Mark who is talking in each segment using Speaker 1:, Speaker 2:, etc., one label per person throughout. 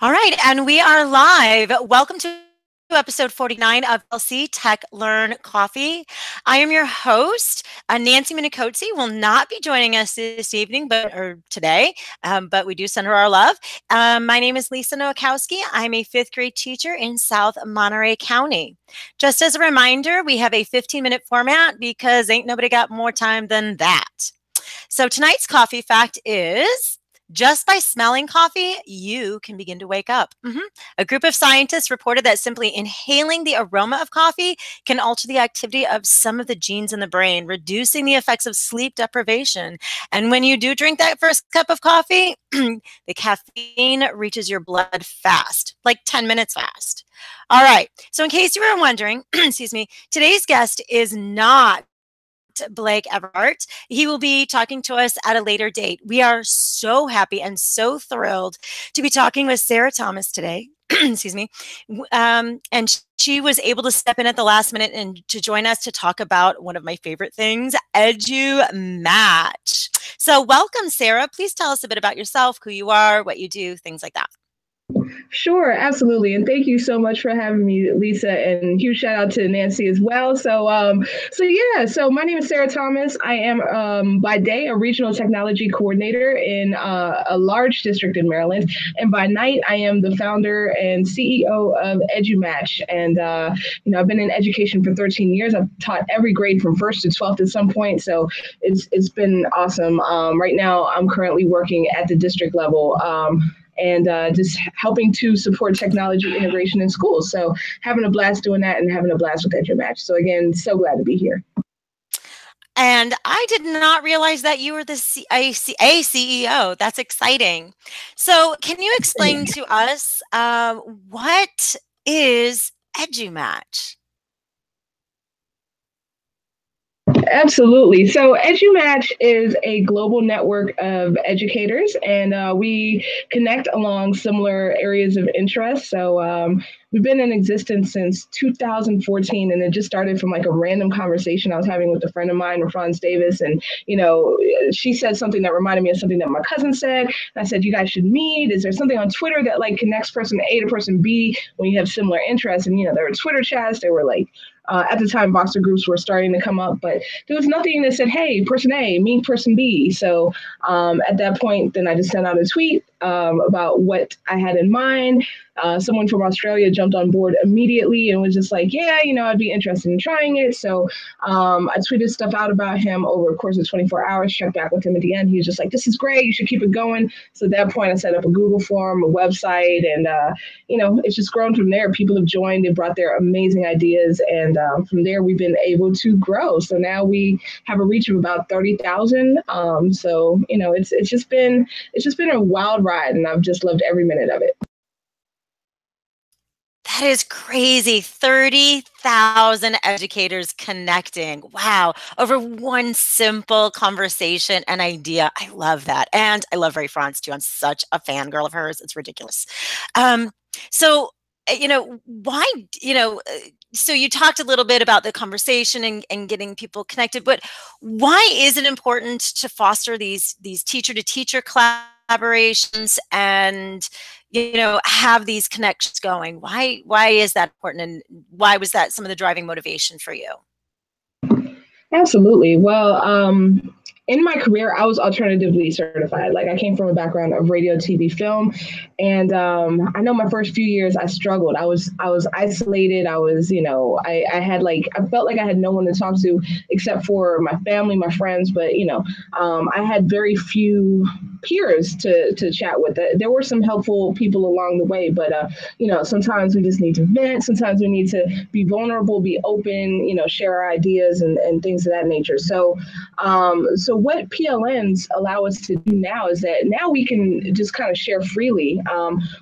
Speaker 1: All right, and we are live. Welcome to episode 49 of LC Tech Learn Coffee. I am your host. Nancy Minicozzi will not be joining us this evening, or today, but we do send her our love. My name is Lisa Nowakowski. I'm a fifth grade teacher in South Monterey County. Just as a reminder, we have a 15-minute format because ain't nobody got more time than that. So tonight's coffee fact is, just by smelling coffee, you can begin to wake up. A group of scientists reported that simply inhaling the aroma of coffee can alter the activity of some of the genes in the brain, reducing the effects of sleep deprivation. And when you do drink that first cup of coffee, the caffeine reaches your blood fast, like 10 minutes fast. All right. So in case you were wondering, excuse me, today's guest is not Blake Everhart. He will be talking to us at a later date. We are so happy and so thrilled to be talking with Sarah Thomas today. Excuse me. And she was able to step in at the last minute and to join us to talk about one of my favorite things, EduMatch. So welcome, Sarah. Please tell us a bit about yourself, who you are, what you do, things like that.
Speaker 2: Sure, absolutely. And thank you so much for having me, Lisa, and huge shout out to Nancy as well. So my name is Sarah Thomas. I am by day a regional technology coordinator in a large district in Maryland. And by night, I am the founder and CEO of EduMatch. And, I've been in education for 13 years. I've taught every grade from 1st to 12th at some point. So it's been awesome. Right now, I'm currently working at the district level. And just helping to support technology integration in schools. So having a blast doing that and having a blast with EduMatch. So again, so glad to be here.
Speaker 1: And I did not realize that you were the CEO. That's exciting. So can you explain to us what is EduMatch?
Speaker 2: Absolutely. So EduMatch is a global network of educators, and we connect along similar areas of interest. So we've been in existence since 2014, and it just started from like a random conversation I was having with a friend of mine, Franz Davis, and she said something that reminded me of something that my cousin said. And I said, you guys should meet. Is there something on Twitter that like connects person A to person B when you have similar interests? And there were Twitter chats. There were like at the time, Boxer groups were starting to come up, but there was nothing that said, hey, person A, meet person B. So at that point, then I just sent out a tweet about what I had in mind. Someone from Australia jumped on board immediately and was just like, yeah, I'd be interested in trying it. So I tweeted stuff out about him over a course of 24 hours, checked back with him at the end. He was just like, this is great. You should keep it going. So at that point, I set up a Google form, a website, and, it's just grown from there. People have joined and brought their amazing ideas. And from there, we've been able to grow. So now we have a reach of about 30,000. It's just been a wild ride, and I've just loved every minute of it.
Speaker 1: That is crazy. 30,000 educators connecting. Wow. Over one simple conversation and idea. I love that. And I love Ray Franz too. I'm such a fangirl of hers. It's ridiculous. So you talked a little bit about the conversation and getting people connected, but why is it important to foster these teacher-to-teacher collaborations and have these connections going? Why is that important, and why was that some of the driving motivation for you?
Speaker 2: Absolutely. Well, in my career, I was alternatively certified. Like I came from a background of radio, TV, film. And I know my first few years I struggled. I was isolated. I was, I felt like I had no one to talk to except for my family, my friends. But, I had very few peers to chat with. There were some helpful people along the way, but, sometimes we just need to vent. Sometimes we need to be vulnerable, be open, share our ideas and things of that nature. So what PLNs allow us to do now is that now we can just kind of share freely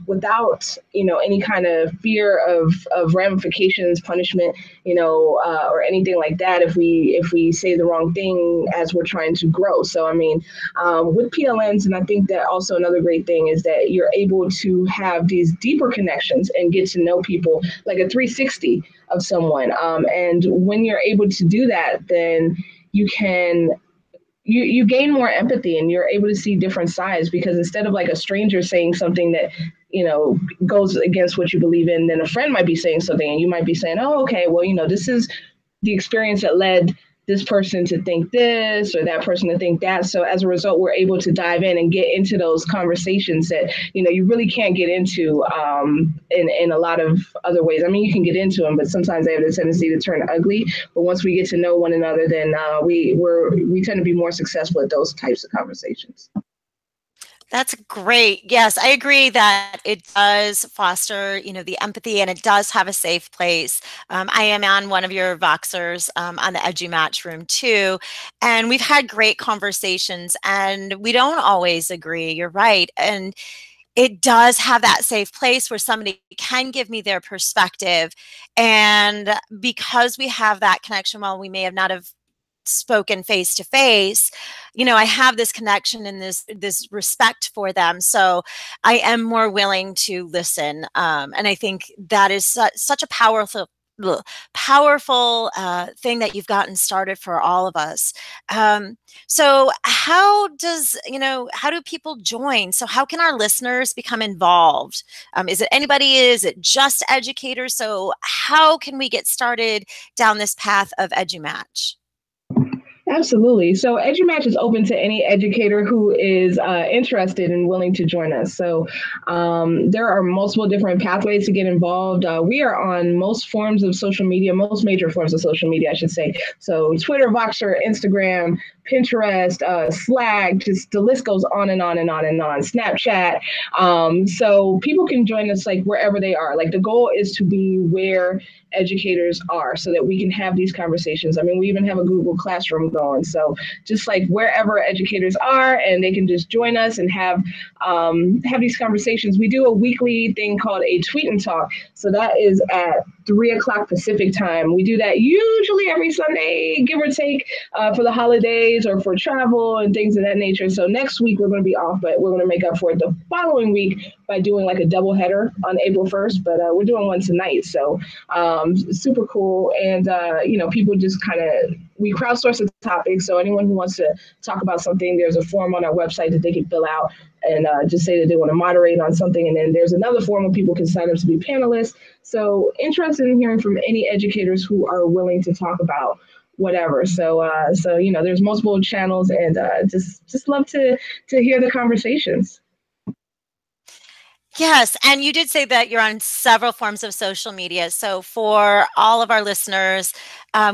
Speaker 2: without, any kind of fear of ramifications, punishment, or anything like that if we say the wrong thing as we're trying to grow. So, with PLNs, and I think that also another great thing is that you're able to have these deeper connections and get to know people like a 360 of someone. And when you're able to do that, then you can you gain more empathy and you're able to see different sides, because instead of like a stranger saying something that goes against what you believe in, then a friend might be saying something and you might be saying, oh, okay, well, this is the experience that led this person to think this or that person to think that. So as a result, we're able to dive in and get into those conversations that, you really can't get into in a lot of other ways. I mean, you can get into them, but sometimes they have the tendency to turn ugly. But once we get to know one another, then we tend to be more successful at those types of conversations.
Speaker 1: That's great. Yes, I agree that it does foster, the empathy, and it does have a safe place. I am on one of your Voxers on the EduMatch room too, and we've had great conversations, and we don't always agree. You're right, and it does have that safe place where somebody can give me their perspective, and because we have that connection, while we may have not have spoken face to face, I have this connection and this respect for them, so I am more willing to listen, and I think that is such a powerful thing that you've gotten started for all of us. So how do people join? So how can our listeners become involved? Is it anybody? Is it just educators? So how can we get started down this path of EduMatch?
Speaker 2: Absolutely. So EduMatch is open to any educator who is interested and willing to join us. So there are multiple different pathways to get involved. We are on most forms of social media, most major forms of social media, I should say. So Twitter, Voxer, Instagram, Pinterest, Slack, just the list goes on and on and on and on. Snapchat. So people can join us like wherever they are. Like the goal is to be where educators are so that we can have these conversations. I mean, we even have a Google Classroom going. So just like wherever educators are, and they can just join us and have these conversations. We do a weekly thing called a tweet and talk. So that is at 3:00 Pacific time. We do that usually every Sunday, give or take, for the holidays or for travel and things of that nature. So next week we're going to be off, but we're going to make up for it the following week by doing like a double header on April 1st. But we're doing one tonight. So super cool. And, people just we crowdsource a topic. So anyone who wants to talk about something, there's a form on our website that they can fill out and just say that they want to moderate on something. And then there's another form where people can sign up to be panelists. So interested in hearing from any educators who are willing to talk about whatever. So there's multiple channels, and just love to hear the conversations.
Speaker 1: Yes, and you did say that you're on several forms of social media. So for all of our listeners,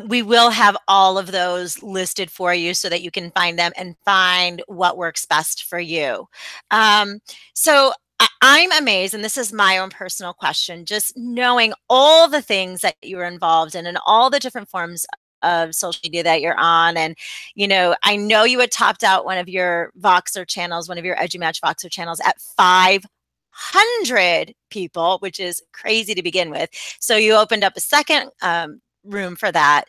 Speaker 1: we will have all of those listed for you so that you can find them and find what works best for you. So I'm amazed, and this is my own personal question, just knowing all the things that you're involved in and all the different forms of social media that you're on. And, I know you had topped out one of your Voxer channels, one of your EduMatch Voxer channels at 500 people, which is crazy to begin with. So you opened up a second room for that.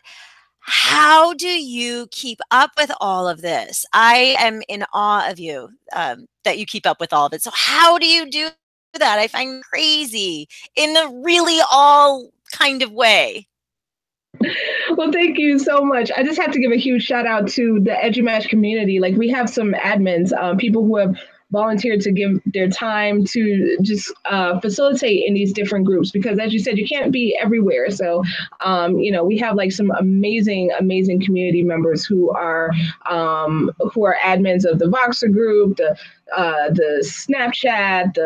Speaker 1: How do you keep up with all of this? I am in awe of you that you keep up with all of it. So how do you do that? I find crazy in a really all kind of way.
Speaker 2: Well, thank you so much. I just have to give a huge shout out to the EduMatch community. Like we have some admins, people who have volunteered to give their time to just facilitate in these different groups, because as you said, you can't be everywhere. So, we have like some amazing community members who are admins of the Voxer group, the Snapchat,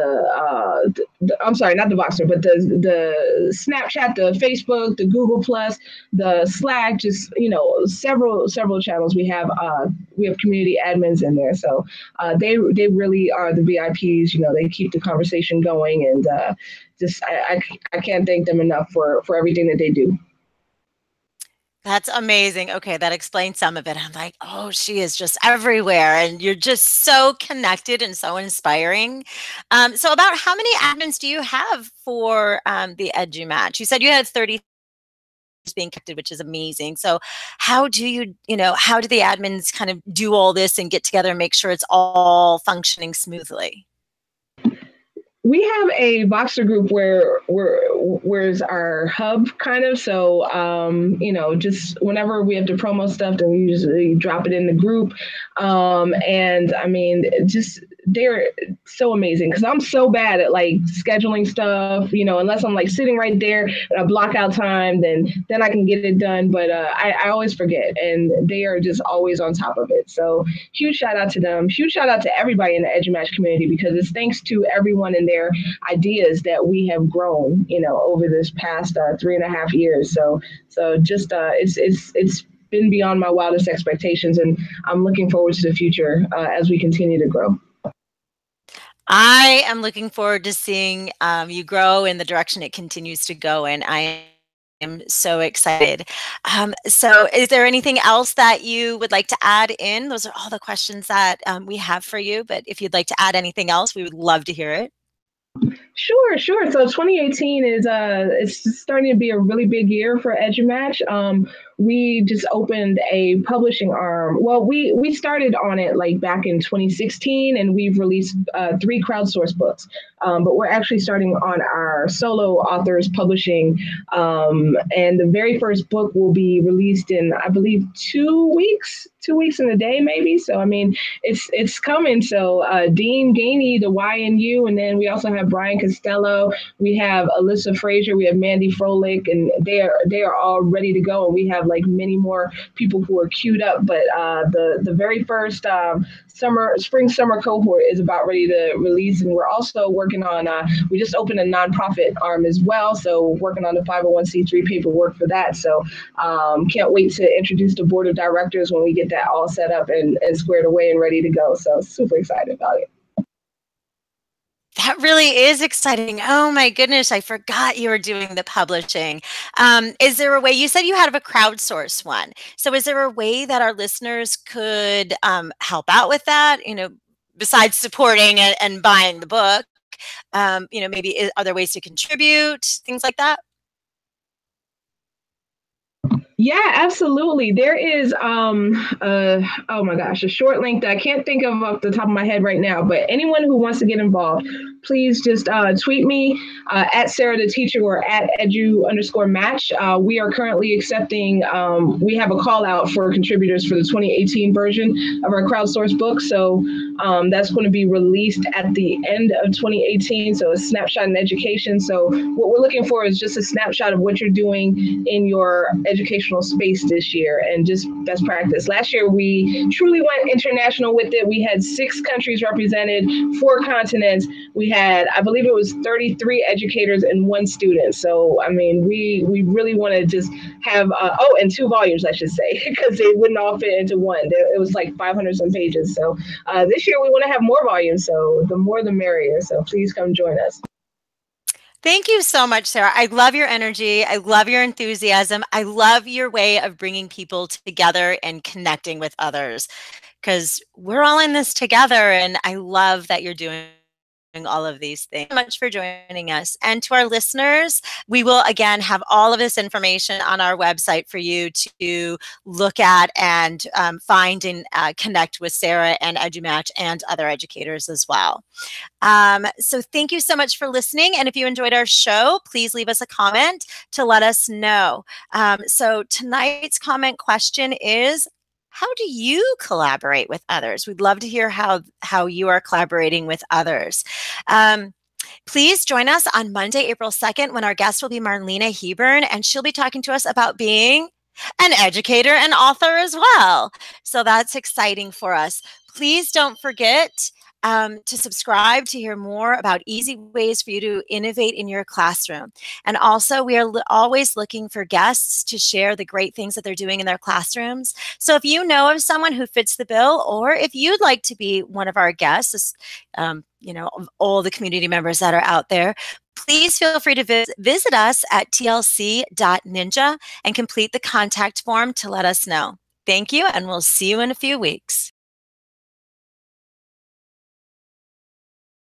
Speaker 2: I'm sorry, not the Voxer, but the Snapchat, the Facebook, the Google Plus, the Slack, just, several channels. We have community admins in there. So they really are the VIPs. They keep the conversation going, and I can't thank them enough for everything that they do.
Speaker 1: That's amazing. Okay, that explains some of it. I'm like, oh, she is just everywhere, and you're just so connected and so inspiring. So about how many admins do you have for the EduMatch? You said you had 30 being connected, which is amazing. So how do how do the admins kind of do all this and get together and make sure it's all functioning smoothly?
Speaker 2: We have a Voxer group where's our hub kind of. So, just whenever we have to promo stuff, then we usually drop it in the group. And I mean, just they're so amazing because I'm so bad at like scheduling stuff, unless I'm like sitting right there and I block out time, then I can get it done. But I always forget, and they are just always on top of it. So huge shout out to them. Huge shout out to everybody in the EduMatch community because it's thanks to everyone and their ideas that we have grown, over this past 3.5 years. So just it's been beyond my wildest expectations, and I'm looking forward to the future as we continue to grow.
Speaker 1: I am looking forward to seeing you grow in the direction it continues to go in. I am so excited. So is there anything else that you would like to add in? Those are all the questions that we have for you, but if you'd like to add anything else, we would love to hear it.
Speaker 2: Sure. So 2018 is it's starting to be a really big year for EduMatch. We just opened a publishing arm. Well, we started on it like back in 2016, and we've released 3 crowdsource books. But we're actually starting on our solo authors publishing, and the very first book will be released in, I believe, 2 weeks. 2 weeks in a day, maybe. So I mean, it's coming. So Dean Gainey, the YNU, and then we also have Brian Costello. We have Alyssa Frazier. We have Mandy Froelich, and they are all ready to go. And we have like many more people who are queued up. But the very first spring summer cohort is about ready to release, and we're also working on. We just opened a nonprofit arm as well, so working on the 501c3 paperwork for that. So can't wait to introduce the board of directors when we get that all set up and squared away and ready to go. So super excited about it.
Speaker 1: That really is exciting. Oh my goodness, I forgot you were doing the publishing. Is there a way, you said you had a crowdsource one. So is there a way that our listeners could help out with that? Besides supporting and buying the book, maybe are there ways to contribute, things like that?
Speaker 2: Yeah, absolutely. There is, oh my gosh, a short link that I can't think of off the top of my head right now, but anyone who wants to get involved, please just tweet me at Sarah the Teacher or at edu_match. We are currently accepting, we have a call out for contributors for the 2018 version of our crowdsourced book. So that's going to be released at the end of 2018. So a snapshot in education. So what we're looking for is just a snapshot of what you're doing in your educational space this year and just best practice. Last year, we truly went international with it. We had 6 countries represented, 4 continents. We had, I believe it was 33 educators and 1 student. So, I mean, we really want to just have, and 2 volumes, I should say, because they wouldn't all fit into one. It was like 500 some pages. So this year we want to have more volumes. So the more the merrier. So please come join us.
Speaker 1: Thank you so much, Sarah. I love your energy. I love your enthusiasm. I love your way of bringing people together and connecting with others because we're all in this together. And I love that you're doing all of these things. Thank you so much for joining us. And to our listeners, we will again have all of this information on our website for you to look at and find and connect with Sarah and EduMatch and other educators as well. So thank you so much for listening. And if you enjoyed our show, please leave us a comment to let us know. So tonight's comment question is, how do you collaborate with others? We'd love to hear how you are collaborating with others. Please join us on Monday, April 2nd, when our guest will be Marlena Hebern, and she'll be talking to us about being an educator and author as well. So that's exciting for us. Please don't forget to subscribe to hear more about easy ways for you to innovate in your classroom. And also, we are always looking for guests to share the great things that they're doing in their classrooms. So if you know of someone who fits the bill, or if you'd like to be one of our guests, all the community members that are out there, please feel free to visit us at tlc.ninja and complete the contact form to let us know. Thank you, and we'll see you in a few weeks.